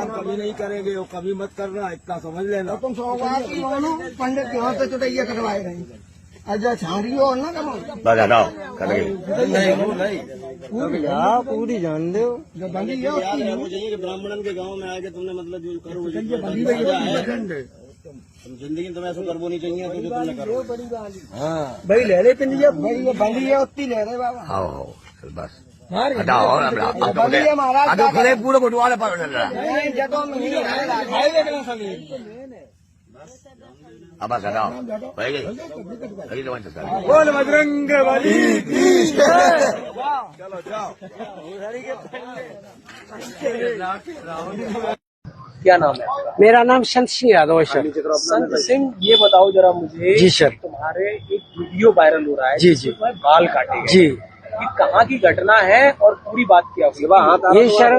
कभी नहीं करेंगे, वो कभी मत करना, इतना समझ लेना। तुम पंडित के हाथ से चुटैया कटवाए रहे अच्छा छाड़ी हो ना करो पूरी जान दो जो बंदी है उसकी ब्राह्मणन के गांव में आके तुमने मतलब जो करो तुम जिंदगी तुम्हें ऐसा करवो नहीं चाहिए तो जो तुमने करो भाई ले रहे पिंडिया भाई ये बंदी है उतनी ले रहे बाबा हाँ बस पूरे बटवारे पर अब हटाओ बोल बजरंग बली चलो जाओ। क्या नाम है? मेरा नाम संत सिंह यादव है सर। संत सिंह, ये बताओ जरा मुझे। जी सर। तुम्हारे एक वीडियो वायरल हो रहा है जी जी बाल काटे जी, ये कहाँ की घटना है और पूरी बात क्या हुई? ये सर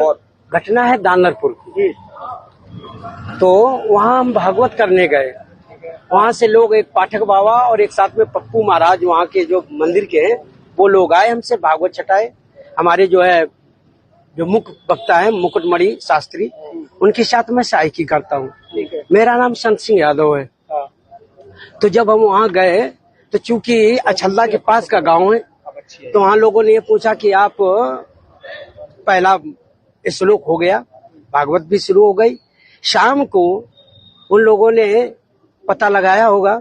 घटना है दानरपुर की। तो वहाँ हम भागवत करने गए, वहाँ से लोग एक पाठक बाबा और एक साथ में पप्पू महाराज वहाँ के जो मंदिर के हैं वो लोग आए, हमसे भागवत छटाए। हमारे जो है जो मुख्य वक्ता है मुकुटमणि शास्त्री, उनके साथ मैं सहायकी करता हूँ। मेरा नाम संत सिंह यादव है। तो जब हम वहाँ गए तो चूंकि अछल्ला के पास का गांव है तो वहाँ लोगों ने ये पूछा कि आप पहला श्लोक हो गया, भागवत भी शुरू हो गई। शाम को उन लोगों ने पता लगाया होगा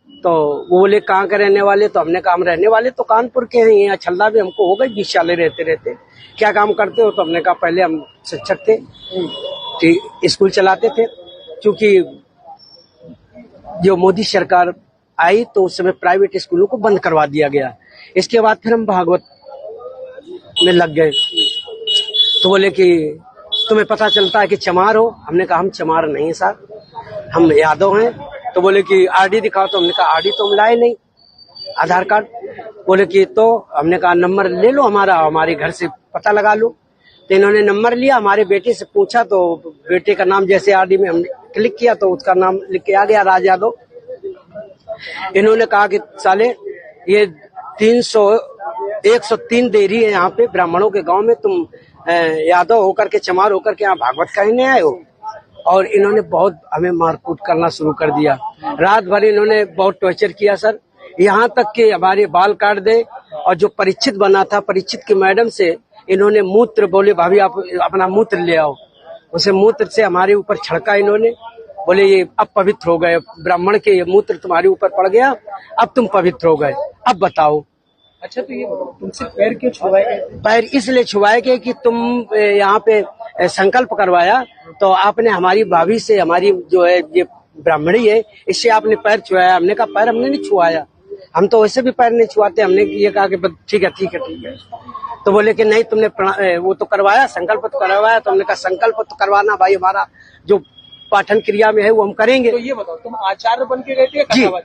तो वो बोले कहाँ के रहने वाले, तो हमने कहा हम रहने वाले तो कानपुर के हैं, यहाँ छल्ला भी हमको हो गई 20 साल रहते रहते। क्या काम करते हो? तो हमने कहा पहले हम शिक्षक थे, स्कूल चलाते थे। क्योंकि जो मोदी सरकार आई तो उस समय प्राइवेट स्कूलों को बंद करवा दिया गया। इसके बाद फिर हम भागवत में लग गए। तो बोले कि तुम्हें पता चलता है कि चमार हो? हमने कहा हम चमार नहीं है साहब, हम यादव हैं। तो बोले कि आरडी दिखाओ, तो हमने कहा आरडी तो हम लाए नहीं, आधार कार्ड। बोले कि तो हमने कहा नंबर ले लो हमारा, हमारे घर से पता लगा लो। तो इन्होंने नंबर लिया, हमारे बेटे से पूछा तो बेटे का नाम जैसे आरडी में हमने क्लिक किया तो उसका नाम लिख के आ गया राज यादव। इन्होंने कहा कि साले ये 103 देरी है यहाँ पे ब्राह्मणों के गांव में, तुम यादव होकर के चमार होकर के यहाँ भागवत कहने आए हो। और इन्होंने बहुत हमें मारकूट करना शुरू कर दिया। रात भर इन्होंने बहुत टॉर्चर किया सर, यहाँ तक कि हमारे बाल काट दे। और जो परीक्षित बना था, परीक्षित की मैडम से इन्होंने मूत्र, बोले भाभी आप अपना मूत्र ले आओ, उसे मूत्र से हमारे ऊपर छिड़का इन्होंने। बोले ये अब पवित्र हो गए, ब्राह्मण के ये मूत्र तुम्हारे ऊपर पड़ गया, अब तुम पवित्र हो गए, अब बताओ। अच्छा तो ये तुमसे पैर क्यों छुआए गए? पैर इसलिए छुआए गए कि तुम यहाँ पे संकल्प करवाया तो आपने हमारी भाभी से, हमारी जो है ये ब्राह्मणी है, इससे आपने पैर छुआया। हमने कहा पैर हमने नहीं छुआया, हम तो वैसे भी पैर नहीं छुआते। हमने ये कहा कि ठीक है ठीक है ठीक है। तो बोले कि नहीं तुमने वो तो करवाया, संकल्प तो करवाया। तो हमने कहा संकल्प तो करवाना भाई, हमारा जो पाठन क्रिया में है वो हम करेंगे। तो ये बताओ तुम आचार्य बन के गए थे?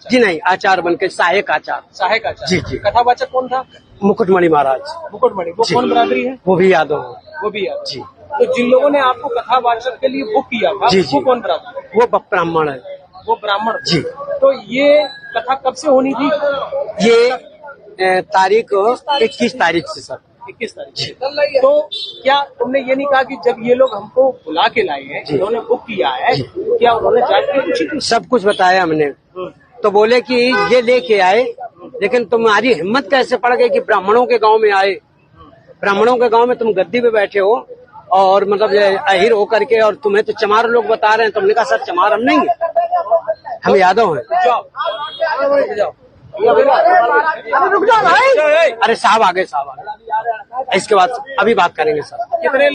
जी नहीं, आचार्य बन के, सहायक आचार्य। सहायक आचार्य जी जी। कथावाचक कौन था? मुकुटमणि महाराज। मुकुटमणि, वो कौन बरादरी है? वो भी यादव है। वो भी यादव जी। तो जिन लोगों ने आपको कथावाचक के लिए बुक किया था जी, वो कौन बरादरी? वो ब्राह्मण है। वो ब्राह्मण जी। तो ये कथा कब से होनी थी? ये तारीख 21 तारीख से सर। 21 तारीख। तो क्या तुमने ये नहीं कहा कि जब ये लोग हमको बुला के लाए हैं, इन्होंने बुक किया है, क्या उन्होंने जाके सब कुछ बताया हमने? तो बोले कि ये लेके आए, लेकिन तुम्हारी हिम्मत कैसे पड़ गई कि ब्राह्मणों के गांव में आए, ब्राह्मणों के गांव में तुम गद्दी पे बैठे हो और मतलब अहिर होकर के, और तुम्हें तो चमार लोग बता रहे हैं। तुमने कहा सर चमार हम नहीं, हम यादव हैं। रुक जाओ भाई। अरे साहब आ गए, साहब आ गए, इसके बाद अभी बात करेंगे सर। कितने